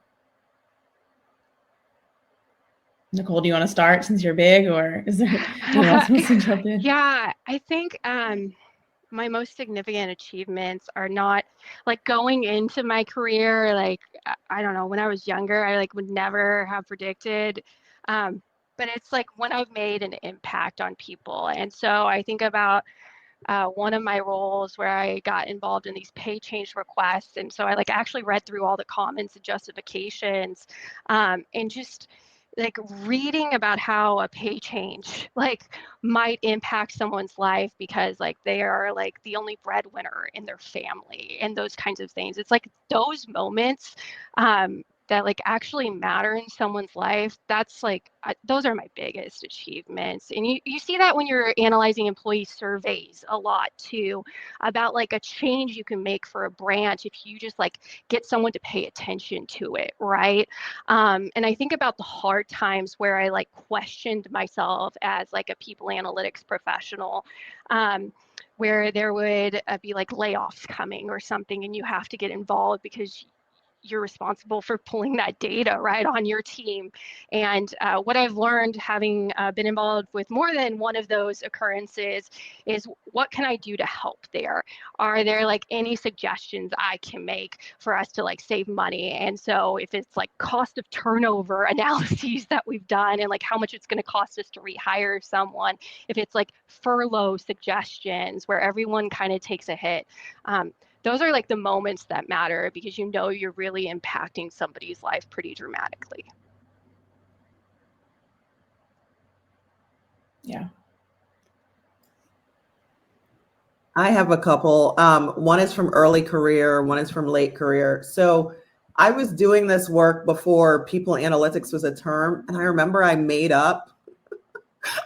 Nicole, do you want to start since you're big, or is there anyone else wants to jump in? Yeah, I think my most significant achievements are not like going into my career. Like, I don't know, when I was younger, I like would never have predicted. But it's like when I've made an impact on people. And so I think about one of my roles where I got involved in these pay change requests. And so I like actually read through all the comments and justifications, and just like reading about how a pay change like might impact someone's life because like they are like the only breadwinner in their family and those kinds of things. It's like those moments that like actually matter in someone's life. That's like those are my biggest achievements. And you see that when you're analyzing employee surveys a lot too, about like a change you can make for a branch if you just like get someone to pay attention to it, right? And I think about the hard times where I like questioned myself as like a people analytics professional, where there would be like layoffs coming or something, and you have to get involved because you're responsible for pulling that data right on your team. And what I've learned having been involved with more than one of those occurrences is what can I do to help there? Are there like any suggestions I can make for us to like save money? And so if it's like cost of turnover analyses that we've done and like how much it's going to cost us to rehire someone, if it's like furlough suggestions where everyone kind of takes a hit, those are like the moments that matter because you're really impacting somebody's life pretty dramatically. Yeah. I have a couple. One is from early career, one is from late career. So I was doing this work before people analytics was a term. And I remember I made up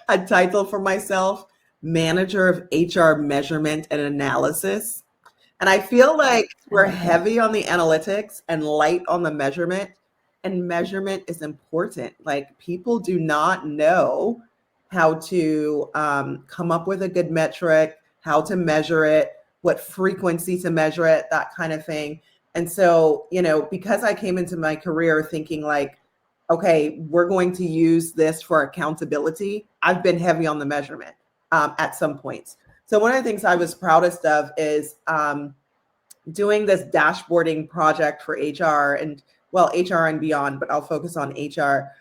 a title for myself, Manager of HR Measurement and Analysis. And I feel like we're heavy on the analytics and light on the measurement. And measurement is important. Like people do not know how to come up with a good metric, how to measure it, what frequency to measure it, that kind of thing. And so, because I came into my career thinking like, okay, we're going to use this for accountability, I've been heavy on the measurement at some points. So one of the things I was proudest of is doing this dashboarding project for HR and HR and beyond, but I'll focus on HR,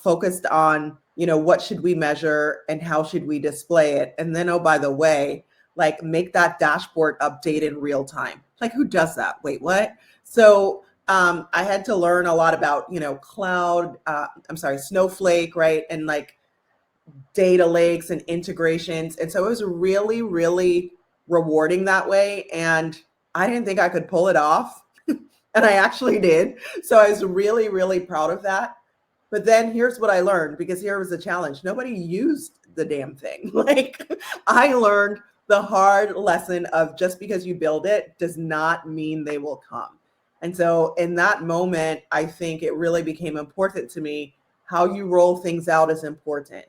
focused on, what should we measure and how should we display it? And then, oh, by the way, like make that dashboard update in real time. Like who does that? Wait, what? So I had to learn a lot about, Snowflake, right? And like data lakes and integrations. And so it was really, really rewarding that way. And I didn't think I could pull it off. And I actually did. So I was really, really proud of that. But then here's what I learned, because here was the challenge. Nobody used the damn thing. Like I learned the hard lesson of just because you build it does not mean they will come. And so in that moment, I think it really became important to me. How you roll things out is important.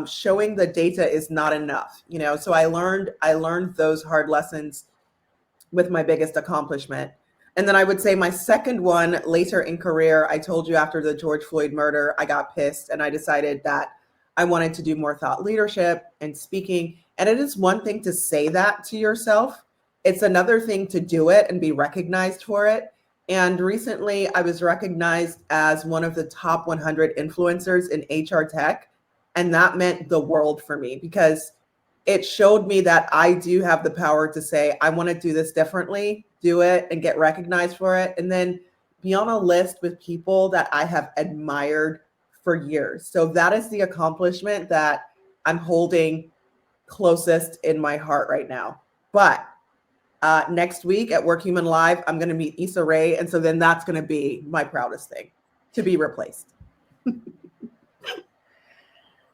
Showing the data is not enough, so I learned those hard lessons with my biggest accomplishment. And then I would say my second one later in career, I told you after the George Floyd murder, I got pissed and I decided that I wanted to do more thought leadership and speaking. And it is one thing to say that to yourself, it's another thing to do it and be recognized for it. And recently, I was recognized as one of the top 100 influencers in HR tech. And that meant the world for me because it showed me that I do have the power to say, I want to do this differently, do it and get recognized for it. And then be on a list with people that I have admired for years. So that is the accomplishment that I'm holding closest in my heart right now. But next week at Work Human Live, I'm going to meet Issa Rae. And so then that's going to be my proudest thing, to be replaced.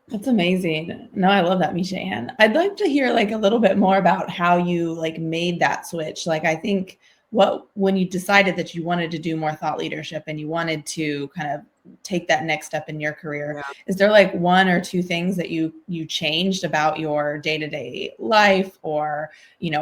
That's amazing. No, I love that, Misha Ann. I'd like to hear like a little bit more about how you like made that switch. Like I think when you decided that you wanted to do more thought leadership and you wanted to kind of take that next step in your career, Yeah. is there like one or two things that you changed about your day-to-day life or,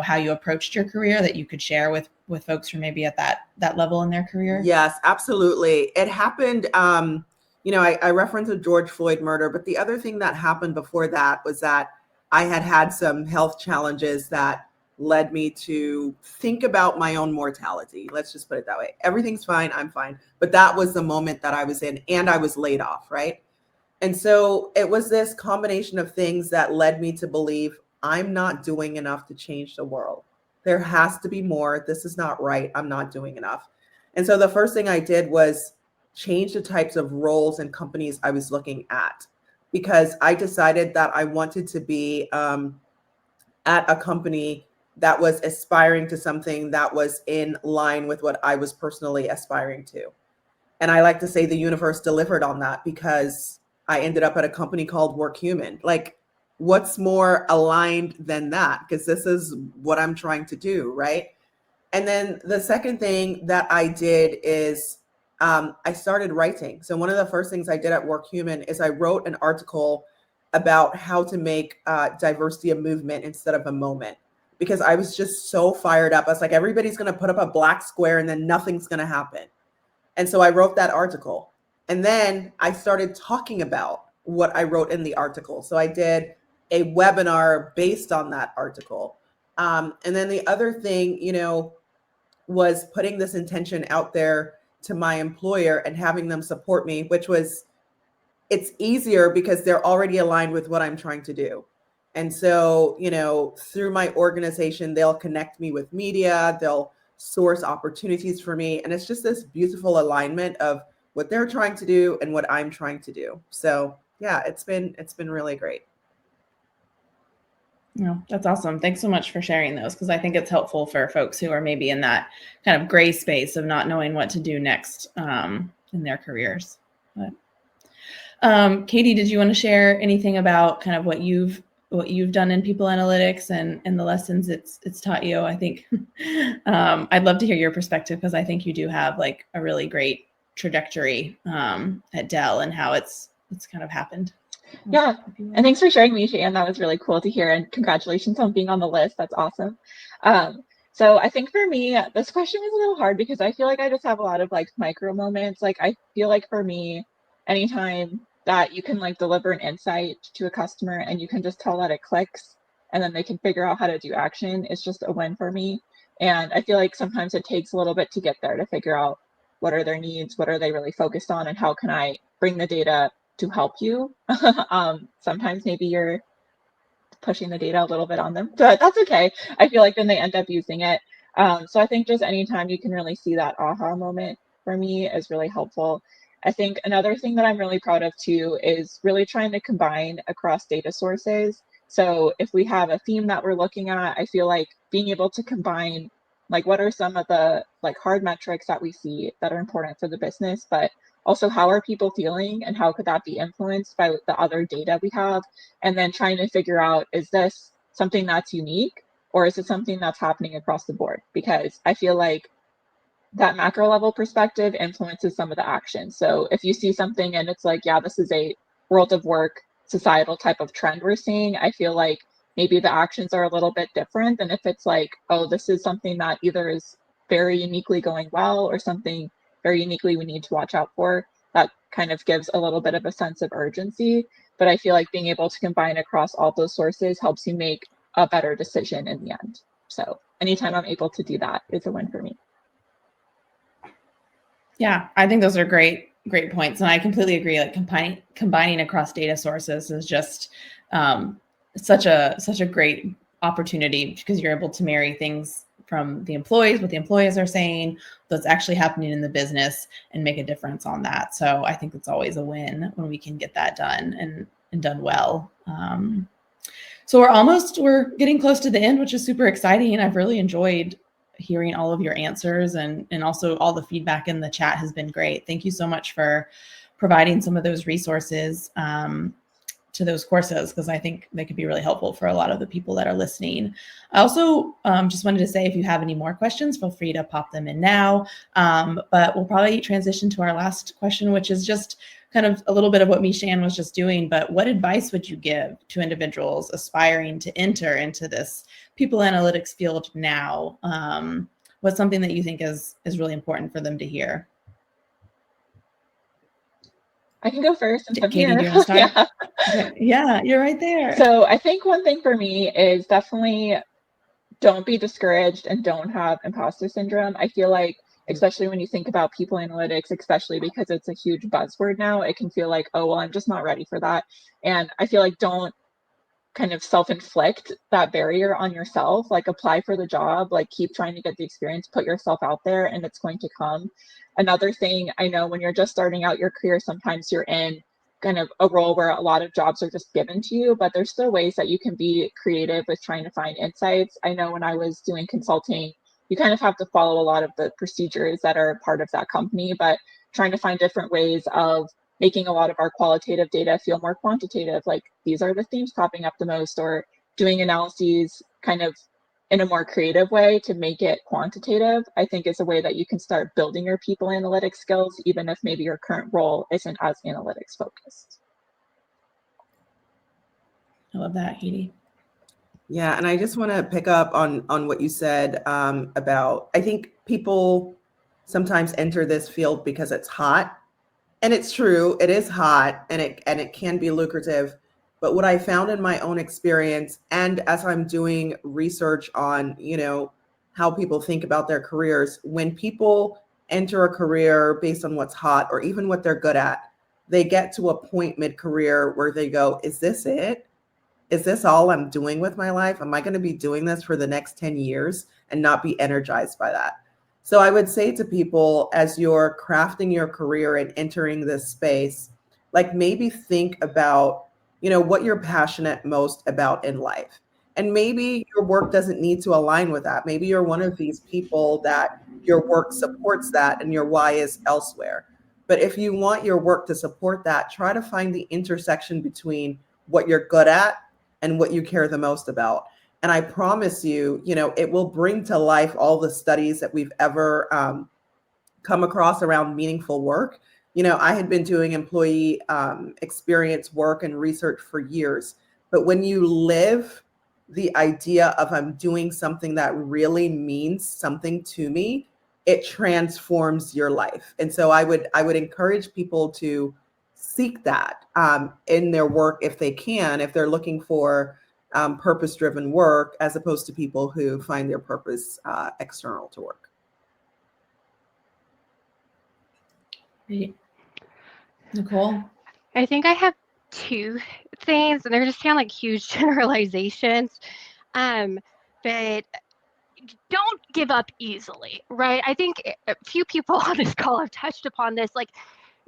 how you approached your career that you could share with folks who are maybe at that level in their career? Yes, absolutely. It happened, I referenced the George Floyd murder, but the other thing that happened before that was that I had some health challenges that led me to think about my own mortality. Let's just put it that way. Everything's fine, I'm fine. But that was the moment that I was in, and I was laid off, right? And so it was this combination of things that led me to believe I'm not doing enough to change the world. There has to be more. This is not right. I'm not doing enough. And so the first thing I did was change the types of roles and companies I was looking at because I decided that I wanted to be at a company that was aspiring to something that was in line with what I was personally aspiring to. And I like to say the universe delivered on that because I ended up at a company called Work Human. Like, what's more aligned than that? Because this is what I'm trying to do, right? And then the second thing that I did is I started writing. So one of the first things I did at Work Human is I wrote an article about how to make diversity a movement instead of a moment. Because I was just so fired up. I was like, everybody's going to put up a black square and then nothing's going to happen. And so I wrote that article. And then I started talking about what I wrote in the article. So I did a webinar based on that article. And then the other thing, was putting this intention out there to my employer and having them support me, it's easier because they're already aligned with what I'm trying to do. And so, through my organization, they'll connect me with media, they'll source opportunities for me. And it's just this beautiful alignment of what they're trying to do and what I'm trying to do. So yeah, it's been really great. No, that's awesome. Thanks so much for sharing those because I think it's helpful for folks who are maybe in that kind of gray space of not knowing what to do next in their careers. But, Katie, did you want to share anything about kind of what you've done in people analytics and the lessons it's taught you? I think I'd love to hear your perspective because I think you do have like a really great trajectory at Dell and how it's kind of happened. Yeah, and thanks for sharing, Misha, and that was really cool to hear. And congratulations on being on the list. That's awesome. So I think for me, this question is a little hard because I feel like I just have a lot of like micro moments. Like I feel like for me, anytime that you can like deliver an insight to a customer and you can just tell that it clicks and then they can figure out how to do action, it's just a win for me. And I feel like sometimes it takes a little bit to get there to figure out what are their needs, what are they really focused on, and how can I bring the data to help you. Sometimes maybe you're pushing the data a little bit on them, but that's okay. I feel like then they end up using it. So I think just anytime you can really see that aha moment for me is really helpful. I think another thing that I'm really proud of too is really trying to combine across data sources. So if we have a theme that we're looking at, I feel like being able to combine like what are some of the like hard metrics that we see that are important for the business, but also how are people feeling and how could that be influenced by the other data we have, and then trying to figure out, is this something that's unique or is it something that's happening across the board? Because I feel like that macro level perspective influences some of the action. So if you see something and it's like, yeah, this is a world of work societal type of trend we're seeing, I feel like maybe the actions are a little bit different than if it's like, oh, this is something that either is very uniquely going well or something very uniquely we need to watch out for. That kind of gives a little bit of a sense of urgency. But I feel like being able to combine across all those sources helps you make a better decision in the end. So anytime I'm able to do that, it's a win for me. Yeah, I think those are great points. And I completely agree. Like combining across data sources is just such a great opportunity because you're able to marry things from the employees, what the employees are saying, what's actually happening in the business, and make a difference on that. So I think it's always a win when we can get that done and done well. So we're getting close to the end, which is super exciting. And I've really enjoyed hearing all of your answers and also all the feedback in the chat has been great. Thank you so much for providing some of those resources to those courses, because I think they could be really helpful for a lot of the people that are listening. I also just wanted to say, if you have any more questions, feel free to pop them in now. But we'll probably transition to our last question, which is just kind of a little bit of what Mishan was just doing, but what advice would you give to individuals aspiring to enter into this people analytics field now? What's something that you think is really important for them to hear? I can go first since I'm Katie, here. do you want to start? Yeah. Okay. Yeah, you're right there. So I think one thing for me is definitely don't be discouraged and don't have imposter syndrome. I feel like, especially when you think about people analytics, especially because it's a huge buzzword now, it can feel like, oh, well, I'm just not ready for that. And I feel like don't kind of self-inflict that barrier on yourself. Like, apply for the job, like keep trying to get the experience, put yourself out there, and it's going to come. Another thing, I know when you're just starting out your career, sometimes you're in kind of a role where a lot of jobs are just given to you, but there's still ways that you can be creative with trying to find insights. I know when I was doing consulting, you kind of have to follow a lot of the procedures that are part of that company, but trying to find different ways of making a lot of our qualitative data feel more quantitative, like these are the themes popping up the most, or doing analyses kind of in a more creative way to make it quantitative, I think is a way that you can start building your people analytics skills, even if maybe your current role isn't as analytics focused. I love that, Katie. Yeah, and I just want to pick up on what you said about, I think people sometimes enter this field because it's hot. And it's true, it is hot and it can be lucrative. But what I found in my own experience, and as I'm doing research on, how people think about their careers, when people enter a career based on what's hot or even what they're good at, they get to a point mid-career where they go, is this it? Is this all I'm doing with my life? Am I going to be doing this for the next 10 years and not be energized by that? So I would say to people, as you're crafting your career and entering this space, like maybe think about, what you're passionate most about in life. And maybe your work doesn't need to align with that. Maybe you're one of these people that your work supports that and your why is elsewhere. But if you want your work to support that, try to find the intersection between what you're good at and what you care the most about. And I promise you, it will bring to life all the studies that we've ever come across around meaningful work. I had been doing employee experience work and research for years. But when you live the idea of I'm doing something that really means something to me, it transforms your life. And so I would encourage people to seek that in their work if they can, if they're looking for purpose-driven work, as opposed to people who find their purpose external to work. Great. Nicole? I think I have two things, and they're just kind of like huge generalizations. But don't give up easily, right? I think a few people on this call have touched upon this. Like,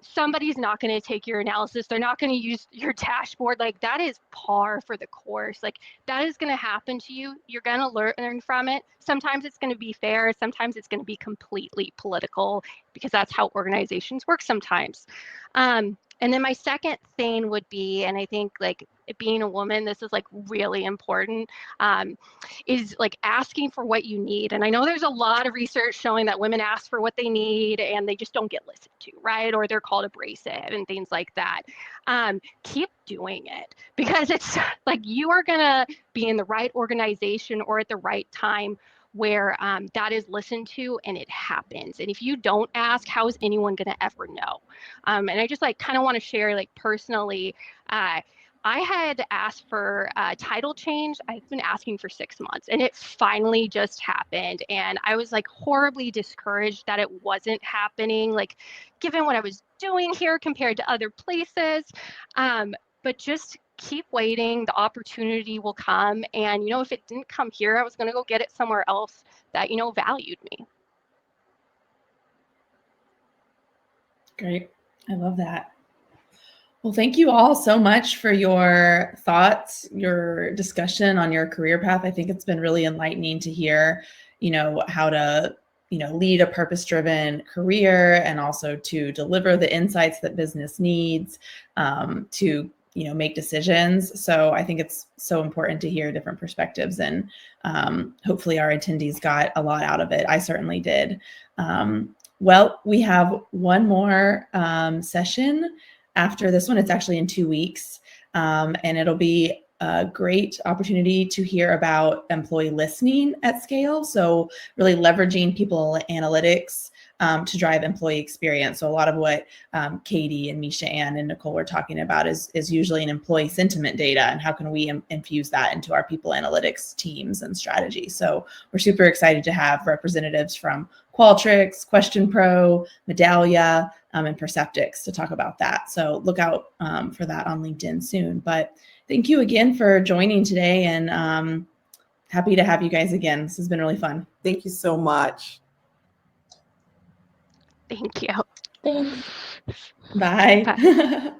somebody's not going to take your analysis. They're not going to use your dashboard. Like, that is par for the course. Like, that is going to happen to you. You're going to learn from it. Sometimes it's going to be fair. Sometimes it's going to be completely political, because that's how organizations work sometimes. And then my second thing would be, and I think like being a woman, this is like really important, is like asking for what you need. And I know there's a lot of research showing that women ask for what they need and they just don't get listened to, right? Or they're called abrasive and things like that. Keep doing it, because it's like you are gonna be in the right organization or at the right time where that is listened to and it happens. And if you don't ask, how is anyone going to ever know? And I just like kind of want to share like personally, I had asked for a title change. I've been asking for 6 months and it finally just happened. And I was like horribly discouraged that it wasn't happening, like given what I was doing here compared to other places. But just keep waiting. The opportunity will come. And, if it didn't come here, I was going to go get it somewhere else that, valued me. Great. I love that. Well, thank you all so much for your thoughts, your discussion on your career path. I think it's been really enlightening to hear, how to, lead a purpose-driven career and also to deliver the insights that business needs to, make decisions. So I think it's so important to hear different perspectives, and hopefully our attendees got a lot out of it. I certainly did. Well, we have one more session after this one. It's actually in 2 weeks, and it'll be a great opportunity to hear about employee listening at scale. So really leveraging people analytics to drive employee experience. So a lot of what Katie and Misha Ann and Nicole were talking about is usually an employee sentiment data, and how can we infuse that into our people analytics teams and strategy. So we're super excited to have representatives from Qualtrics, Question Pro, Medallia, and Perceptyx to talk about that. So look out for that on LinkedIn soon. But thank you again for joining today, and happy to have you guys again. This has been really fun. Thank you so much. Thank you. Thanks. Bye. Bye.